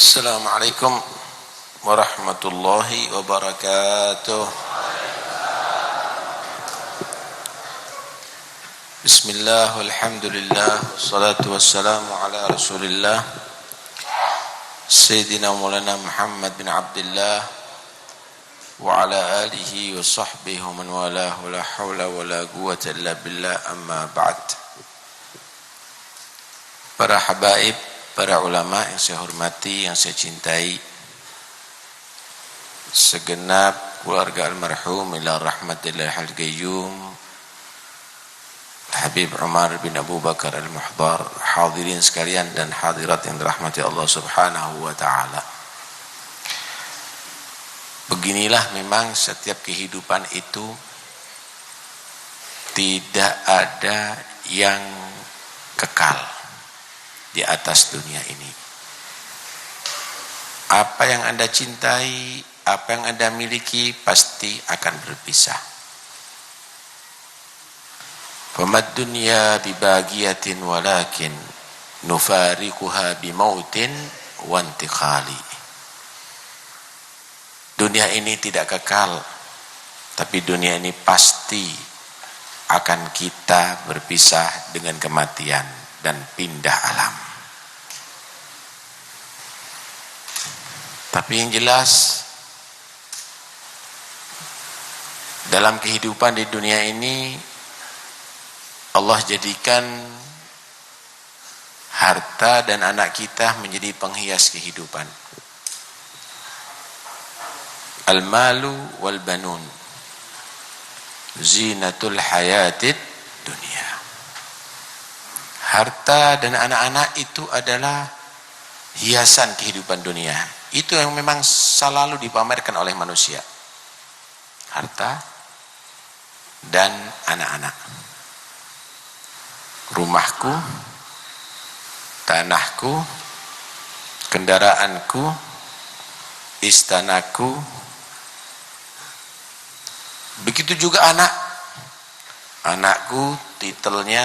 Assalamualaikum warahmatullahi wabarakatuh. Bismillah, walhamdulillah, wassalatu wassalamu ala rasulillah Sayyidina Maulana Muhammad bin Abdullah wa ala alihi wa sahbihi wa man walahu, la hawla wa la quwwata illa billah, amma ba'd. Para habaib, para ulama yang saya hormati, yang saya cintai, segenap keluarga almarhum ila rahmatillah al-qayyum Habib Umar bin Abu Bakar al-Muhdar, hadirin sekalian dan hadirat yang dirahmati Allah subhanahu wa ta'ala. Beginilah memang setiap kehidupan itu tidak ada yang kekal di atas dunia ini. Apa yang Anda cintai, apa yang Anda miliki pasti akan berpisah. Famad dunya bibagiyatin walakin nufariquha bimautin wa intiqali. Dunia ini tidak kekal, tapi dunia ini pasti akan kita berpisah dengan kematian dan pindah alam. Tapi yang jelas, dalam kehidupan di dunia ini Allah jadikan harta dan anak kita menjadi penghias kehidupan. Al-malu wal banun zinatul hayatid dunia. Harta dan anak-anak itu adalah hiasan kehidupan dunia. Itu yang memang selalu dipamerkan oleh manusia. Harta dan anak-anak. Rumahku, tanahku, kendaraanku, istanaku. Begitu juga anak. Anakku, titelnya,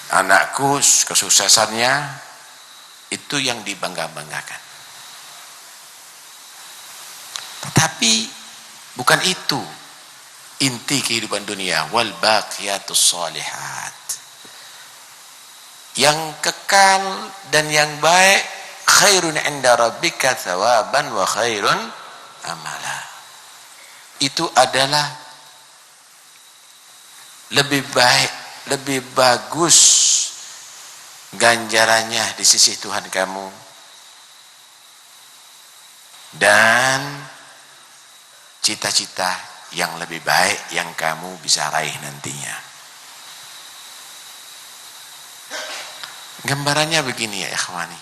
anakku, kesuksesannya, itu yang dibangga-banggakan. Tetapi bukan itu inti kehidupan dunia. Wal baqiyatus shalihat, yang kekal dan yang baik, khairun inda rabbika thawaban wa khairun amala. Itu adalah lebih baik, lebih bagus ganjarannya di sisi Tuhan kamu, dan cita-cita yang lebih baik yang kamu bisa raih nantinya. Gambarannya begini ya ikhwani.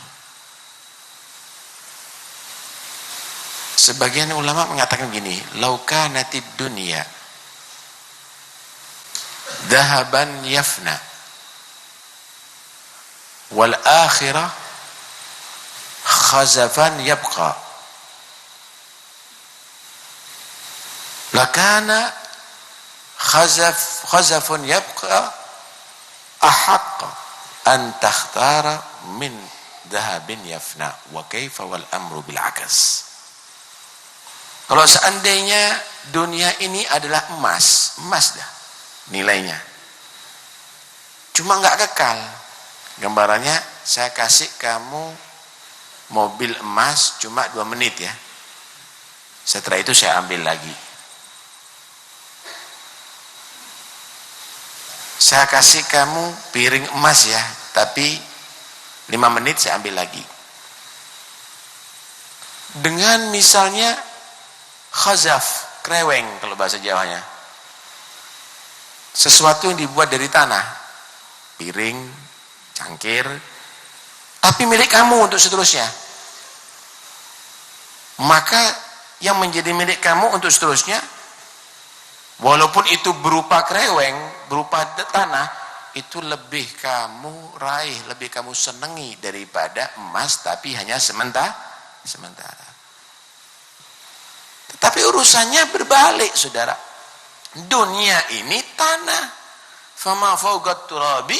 Sebagian ulama mengatakan begini, lau kanatid dunya dhahaban yafna wal akhirah khazafan yabqa lakana khazafun yabqa ahaqqa an takhtara min dhahabin yafna wa kaifa wal amru bil akas. Kalau seandainya dunia ini adalah emas dah nilainya, cuma nggak kekal. Gambarannya, saya kasih kamu mobil emas cuma 2 menit ya, setelah itu saya ambil lagi. Saya kasih kamu piring emas ya, tapi 5 menit saya ambil lagi. Dengan misalnya khazaf, kreweng kalau bahasa Jawanya, sesuatu yang dibuat dari tanah, piring, cangkir, tapi milik kamu untuk seterusnya. Maka yang menjadi milik kamu untuk seterusnya, walaupun itu berupa kreweng, berupa tanah, itu lebih kamu raih, lebih kamu senangi daripada emas, tapi hanya sementara. Tetapi urusannya berbalik, saudara. Dunia ini tanah. Fama fawqat turabi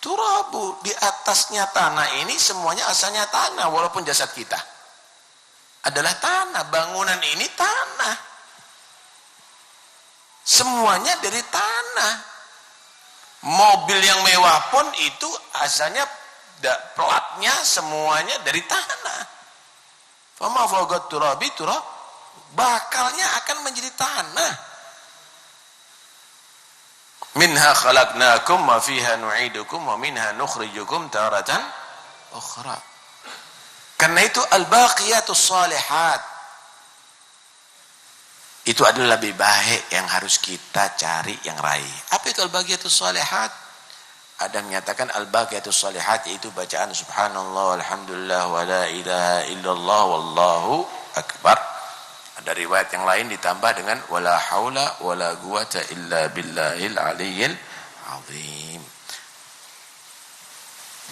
turabu, di atasnya tanah ini semuanya asalnya tanah, walaupun jasad kita adalah tanah, bangunan ini tanah, semuanya dari tanah. Mobil yang mewah pun itu asalnya platnya semuanya dari tanah. Fama fawqat turabi turab, bakalnya akan menjadi tanah. Minha khalaqnakum wa fiha nu'idukum wa minha nukhrijukum taratan ukhra. Karena itu al-baqiyatus shalihat itu adalah lebih baik yang harus kita cari, yang raih. Apa itu al-baqiyatus shalihat? Ada menyatakan al-baqiyatus shalihat yaitu bacaan subhanallah walhamdulillah wa la ilaha illallah wallahu akbar. Ada riwayat yang lain ditambah dengan wala haula wala quwata illa billahil aliyyil azim.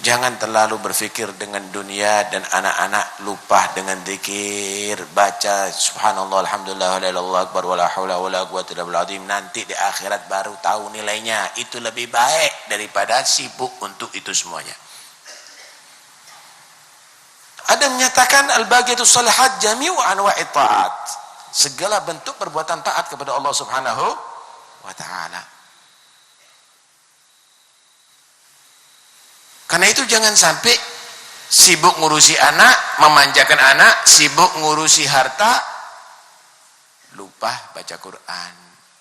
Jangan terlalu berfikir dengan dunia dan anak-anak lupa dengan zikir, baca subhanallah alhamdulillah la ilaha illallah akbar wala haula wala quwata illa billahil azim. Nanti di akhirat baru tahu nilainya. Itu lebih baik daripada sibuk untuk itu semuanya. Ada menyatakan al-baqiyatus shalihat jami'u anwa'it ta'at. Segala bentuk perbuatan taat kepada Allah Subhanahu wa taala. Karena itu jangan sampai sibuk ngurusi anak, memanjakan anak, sibuk ngurusi harta, lupa baca Quran,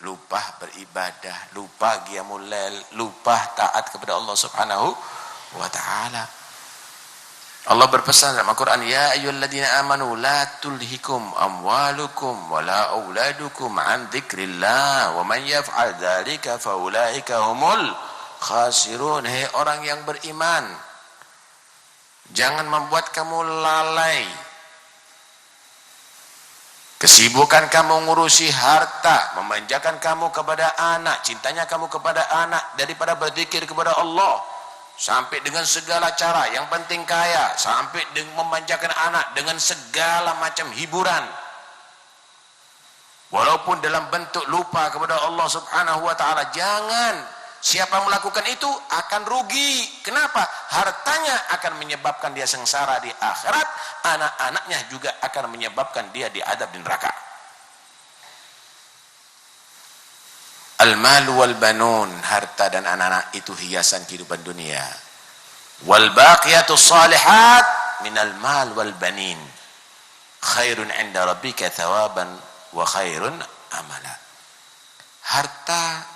lupa beribadah, lupa qiyamul lail, lupa taat kepada Allah Subhanahu wa taala. Allah berpesan dalam Al-Quran, ya ayyuhalladzina amanu la tulhikum amwalukum wala auladukum an dzikrillah wa man yaf'al dzalika faulaika humul khasirun. Hei orang yang beriman, jangan membuat kamu lalai, kesibukan kamu ngurusi harta, memanjakan kamu kepada anak, cintanya kamu kepada anak daripada berzikir kepada Allah. Sampai dengan segala cara, yang penting kaya, sampai dengan memanjakan anak dengan segala macam hiburan, walaupun dalam bentuk lupa kepada Allah Subhanahu wa taala. Jangan. Siapa melakukan itu akan rugi. Kenapa? Hartanya akan menyebabkan dia sengsara di akhirat, anak-anaknya juga akan menyebabkan dia diadab di neraka. Al-mal wal banun, harta dan anak-anak itu hiasan kehidupan dunia. Wal baqiyatus shalihat minal mal wal banin khairun 'inda rabbika thawaban wa khairun amala. Harta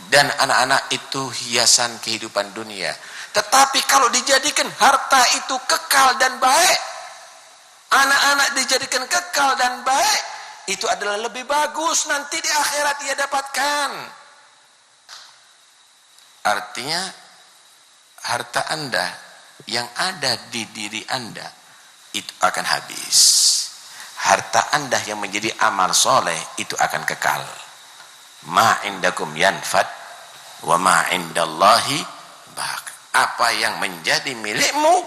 dan anak-anak itu hiasan kehidupan dunia. Tetapi kalau dijadikan harta itu kekal dan baik, anak-anak dijadikan kekal dan baik, itu adalah lebih bagus nanti di akhirat ia dapatkan. Artinya harta Anda yang ada di diri Anda itu akan habis. Harta Anda yang menjadi amal soleh itu akan kekal. Ma indakum yanfad wa ma indallahi baq. Apa yang menjadi milikmu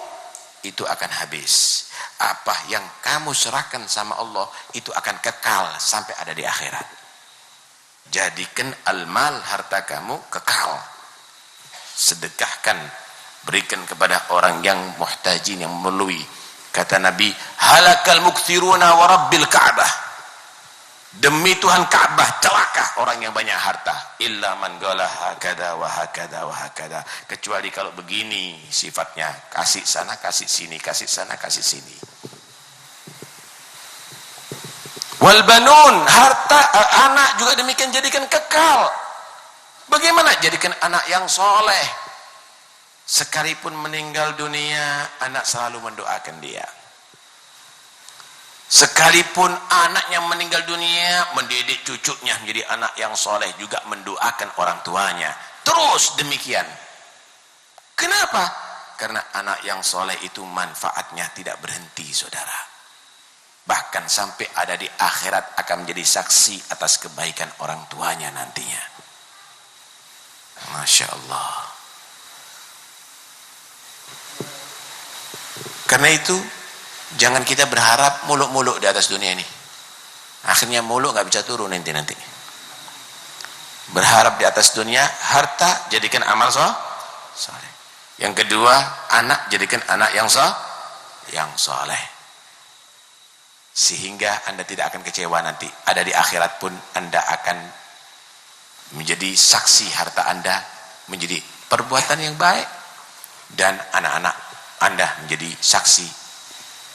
itu akan habis. Apa yang kamu serahkan sama Allah itu akan kekal sampai ada di akhirat. Jadikan al-mal, harta kamu kekal. Sedekahkan, berikan kepada orang yang muhtajin, yang memerlukan. Kata Nabi, halakal mukthiruna wa rabbil ka'bah. Demi Tuhan Ka'bah celaka orang yang banyak harta. Illa man qala hakada wa hakada wa hakada. Kecuali kalau begini sifatnya, kasih sana kasih sini, kasih sana kasih sini. Wal banun, harta anak juga demikian, jadikan kekal. Bagaimana jadikan anak yang soleh? Sekalipun meninggal dunia, anak selalu mendoakan dia. Sekalipun anaknya meninggal dunia, mendidik cucunya menjadi anak yang soleh, juga mendoakan orang tuanya. Terus demikian. Kenapa? Karena anak yang soleh itu manfaatnya tidak berhenti, saudara. Bahkan sampai ada di akhirat akan menjadi saksi atas kebaikan orang tuanya nantinya. Masya Allah. Karena itu jangan kita berharap muluk-muluk di atas dunia ini. Akhirnya muluk nggak bisa turun nanti. Berharap di atas dunia, harta jadikan amal soleh. Yang kedua, anak jadikan anak yang soleh. Sehingga Anda tidak akan kecewa nanti. Ada di akhirat pun Anda akan menjadi saksi harta Anda menjadi perbuatan yang baik. Dan anak-anak Anda menjadi saksi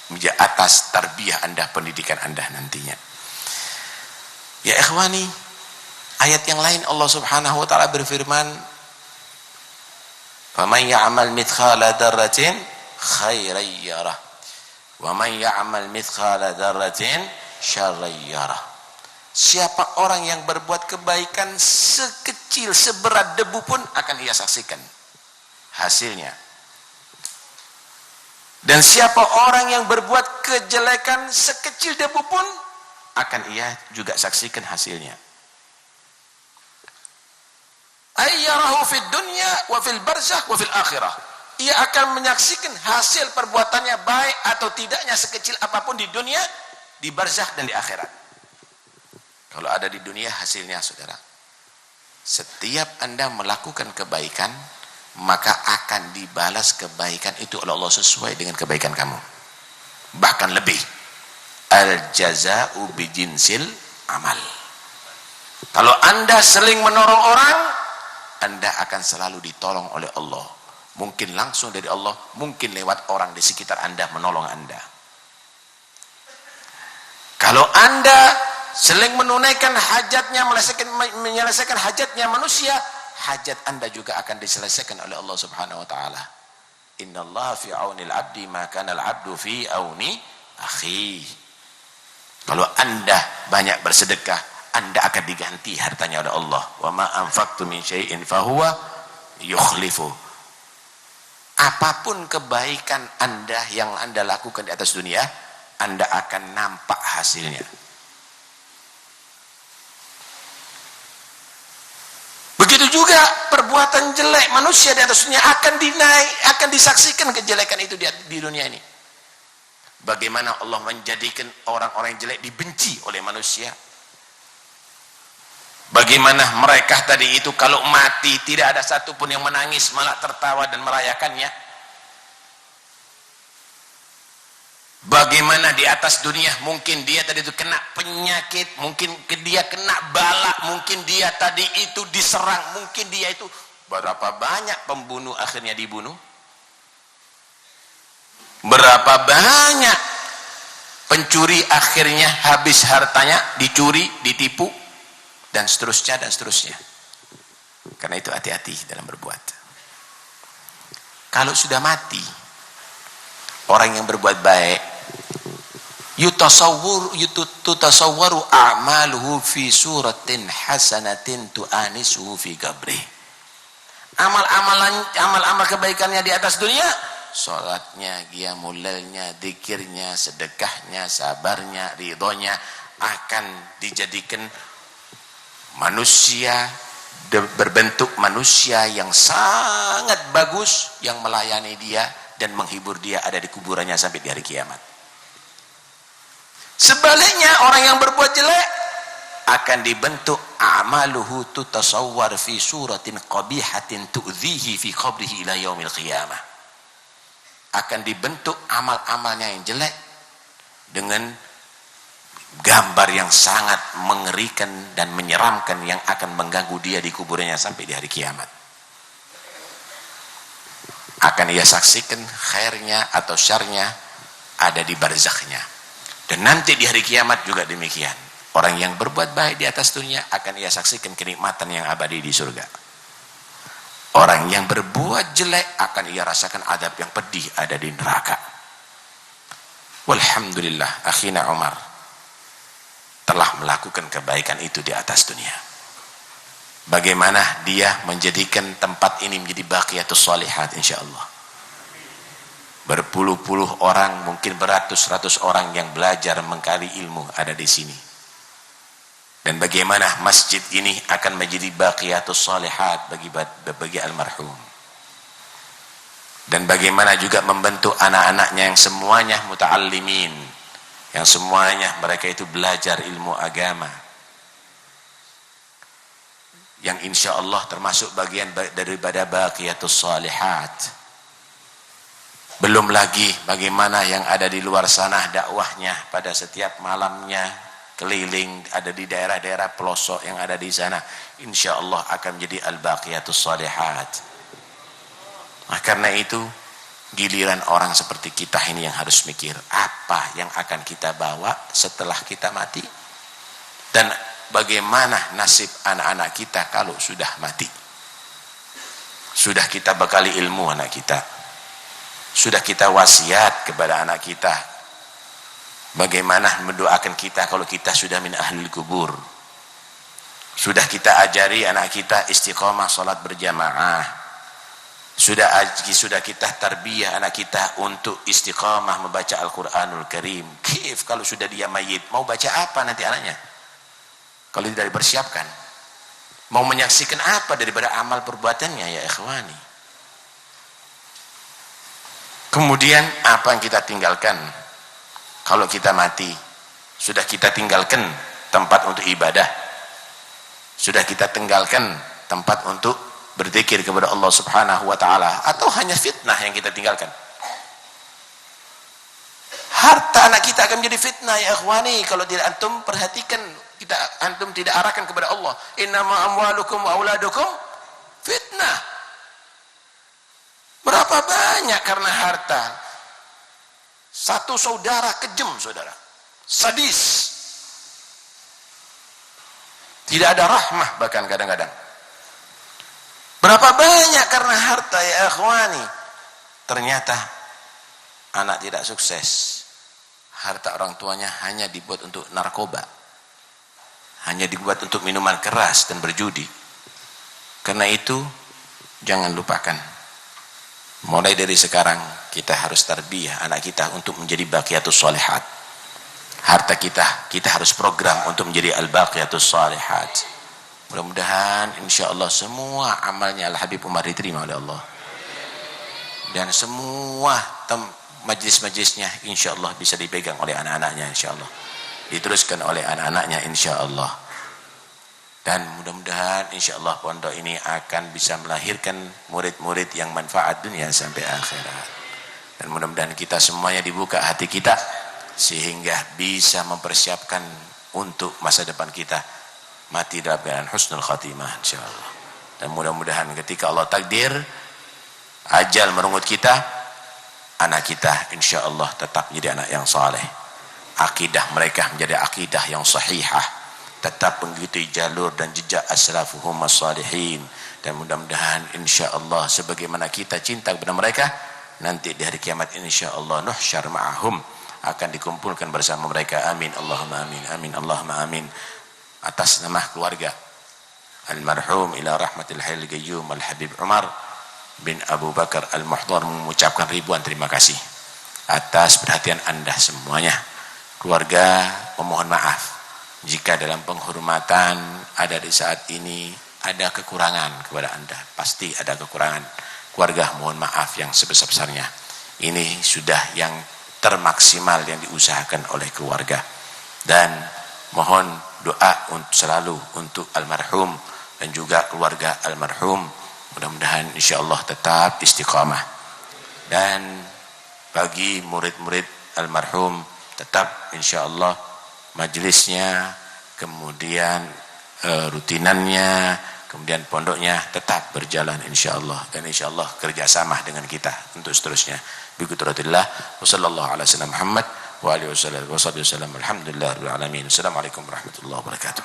menjadi atas tarbiyah Anda, pendidikan Anda nantinya. Ya ikhwani, ayat yang lain Allah Subhanahu wa taala berfirman, "Faman ya'mal mithqala dzarratin khairan yarah, wa man ya'mal mithqala dzarratin syarran yarah." Siapa orang yang berbuat kebaikan sekecil seberat debu pun akan ia saksikan hasilnya. Dan siapa orang yang berbuat kejelekan sekecil debu pun akan ia juga saksikan hasilnya. Ayyarahu fid dunya wa fil barzakh wa fil akhirah. Ia akan menyaksikan hasil perbuatannya baik atau tidaknya sekecil apapun di dunia, di barzakh dan di akhirat. Kalau ada di dunia hasilnya, saudara, setiap Anda melakukan kebaikan, maka akan dibalas kebaikan itu oleh Allah sesuai dengan kebaikan kamu. Bahkan lebih. Al-jaza'u bijinsil amal. Kalau Anda seling menolong orang, Anda akan selalu ditolong oleh Allah. Mungkin langsung dari Allah, mungkin lewat orang di sekitar Anda menolong Anda. Kalau Anda seling menunaikan hajatnya, menyelesaikan hajatnya manusia, hajat Anda juga akan diselesaikan oleh Allah Subhanahu wa taala. Innallaha fi aunil abdi ma kana al-abdu fi auni akhi. Kalau Anda banyak bersedekah, Anda akan diganti hartanya oleh Allah. Wa ma anfaqtu min syai'in fahuwa yukhlifu. Apapun kebaikan Anda yang Anda lakukan di atas dunia, Anda akan nampak hasilnya. Begitu juga perbuatan jelek manusia di atas dunia akan disaksikan kejelekan itu di dunia ini. Bagaimana Allah menjadikan orang-orang yang jelek dibenci oleh manusia. Bagaimana mereka tadi itu kalau mati tidak ada satupun yang menangis, malah tertawa dan merayakannya. Bagaimana di atas dunia mungkin dia tadi itu kena penyakit, mungkin dia kena bala, mungkin dia tadi itu diserang, mungkin dia itu berapa banyak pembunuh akhirnya dibunuh, berapa banyak pencuri akhirnya habis hartanya dicuri, ditipu, dan seterusnya dan seterusnya. Karena itu hati-hati dalam berbuat. Kalau sudah mati orang yang berbuat baik, yutasawwaru a'maluhu fi suratin hasanatin tu'anisuhu fi qabrih. Amal-amal kebaikannya di atas dunia, salatnya, qiyamul lailnya, zikirnya, sedekahnya, sabarnya, ridhonya akan dijadikan manusia berbentuk manusia yang sangat bagus, yang melayani dia dan menghibur dia ada di kuburannya sampai di hari kiamat. Sebaliknya orang yang berbuat jelek akan dibentuk a'maluhu tutasawwar fi suratin qabihatin tu'dhihi fi qabrihi ila yaumil qiyamah. Akan dibentuk amal-amalnya yang jelek dengan gambar yang sangat mengerikan dan menyeramkan yang akan mengganggu dia di kuburannya sampai di hari kiamat. Akan ia saksikan khairnya atau syarnya ada di barzakhnya. Dan nanti di hari kiamat juga demikian. Orang yang berbuat baik di atas dunia akan ia saksikan kenikmatan yang abadi di surga. Orang yang berbuat jelek akan ia rasakan adab yang pedih ada di neraka. Walhamdulillah, akhina Umar telah melakukan kebaikan itu di atas dunia. Bagaimana dia menjadikan tempat ini menjadi baqiyatus shalihat insyaallah. Berpuluh-puluh orang, mungkin beratus-ratus orang yang belajar menggali ilmu ada di sini. Dan bagaimana masjid ini akan menjadi baqiyatus shalihat bagi almarhum. Dan bagaimana juga membentuk anak-anaknya yang semuanya muta'allimin, yang semuanya mereka itu belajar ilmu agama. yang insya Allah termasuk bagian daripada baqiyatus shalihat. Belum lagi bagaimana yang ada di luar sana dakwahnya pada setiap malamnya keliling ada di daerah-daerah pelosok yang ada di sana, insya Allah akan menjadi al-baqiyatus shalihat. Nah, karena itu giliran orang seperti kita ini yang harus mikir apa yang akan kita bawa setelah kita mati, dan bagaimana nasib anak-anak kita kalau sudah mati. Sudah kita bekali ilmu anak kita, sudah kita wasiat kepada anak kita, bagaimana mendoakan kita kalau kita sudah min ahlil kubur. Sudah kita ajari anak kita istiqomah salat berjamaah. Sudah kita tarbiyah anak kita untuk istiqamah membaca Al-Quranul Karim. Kif kalau sudah dia mayit, mau baca apa nanti anaknya? Kalau tidak dipersiapkan, mau menyaksikan apa daripada amal perbuatannya ya ikhwani? Kemudian apa yang kita tinggalkan? Kalau kita mati, sudah kita tinggalkan tempat untuk ibadah, sudah kita tinggalkan tempat untuk berzikir kepada Allah Subhanahu wa taala, atau hanya fitnah yang kita tinggalkan? Harta anak kita akan menjadi fitnah ya ikhwani kalau tidak antum perhatikan, antum tidak arahkan kepada Allah. Innama amwalukum wa auladukum fitnah. Berapa banyak karena harta. Satu saudara kejam, saudara, sadis, tidak ada rahmah bahkan kadang-kadang. Berapa banyak karena harta ya ikhwani. Ternyata anak tidak sukses, harta orang tuanya hanya dibuat untuk narkoba, hanya dibuat untuk minuman keras dan berjudi. Karena itu jangan lupakan, mulai dari sekarang kita harus tarbiyah anak kita untuk menjadi baqiyatus shalihat. Harta kita harus program untuk menjadi al-baqiyatus shalihat. Mudah-mudahan insya Allah semua amalnya Al-Habib Umar diterima oleh Allah, dan semua majlis-majlisnya insya Allah bisa dipegang oleh anak-anaknya, insya Allah diteruskan oleh anak-anaknya insya Allah. Dan mudah-mudahan insya Allah pondok ini akan bisa melahirkan murid-murid yang manfaat dunia sampai akhirat. Dan mudah-mudahan kita semuanya dibuka hati kita sehingga bisa mempersiapkan untuk masa depan kita mati dalam keadaan husnul khatimah insyaallah. Dan mudah-mudahan ketika Allah takdir ajal merenggut kita, anak kita insyaallah tetap menjadi anak yang saleh, akidah mereka menjadi akidah yang sahihah, tetap mengikuti jalur dan jejak aslafuhum as-salihin. Dan mudah-mudahan insyaallah sebagaimana kita cinta kepada mereka, nanti di hari kiamat insyaallah nuhsyar ma'ahum, akan dikumpulkan bersama mereka. Amin Allahumma amin. Amin Allahumma amin. Atas nama keluarga almarhum ila rahmatil hayyil qayyum Al-Habib Umar bin Abu Bakar Al-Muhdhar mengucapkan ribuan terima kasih atas perhatian Anda semuanya. Keluarga memohon maaf jika dalam penghormatan ada di saat ini ada kekurangan kepada Anda. Pasti ada kekurangan. Keluarga mohon maaf yang sebesar-besarnya. Ini sudah yang termaksimal yang diusahakan oleh keluarga. Dan mohon doa selalu untuk almarhum dan juga keluarga almarhum. Mudah-mudahan insyaallah tetap istiqamah. Dan bagi murid-murid almarhum tetap insyaallah majelisnya, kemudian rutinannya, kemudian pondoknya tetap berjalan insyaallah, dan insyaallah kerjasama dengan kita untuk seterusnya. Biqudratillah wa sallallahu ala sayyidina Muhammad wa alihi wasallam wa sahbihi wasallam. Alhamdulillahirabbil alamin. Assalamualaikum warahmatullahi wabarakatuh.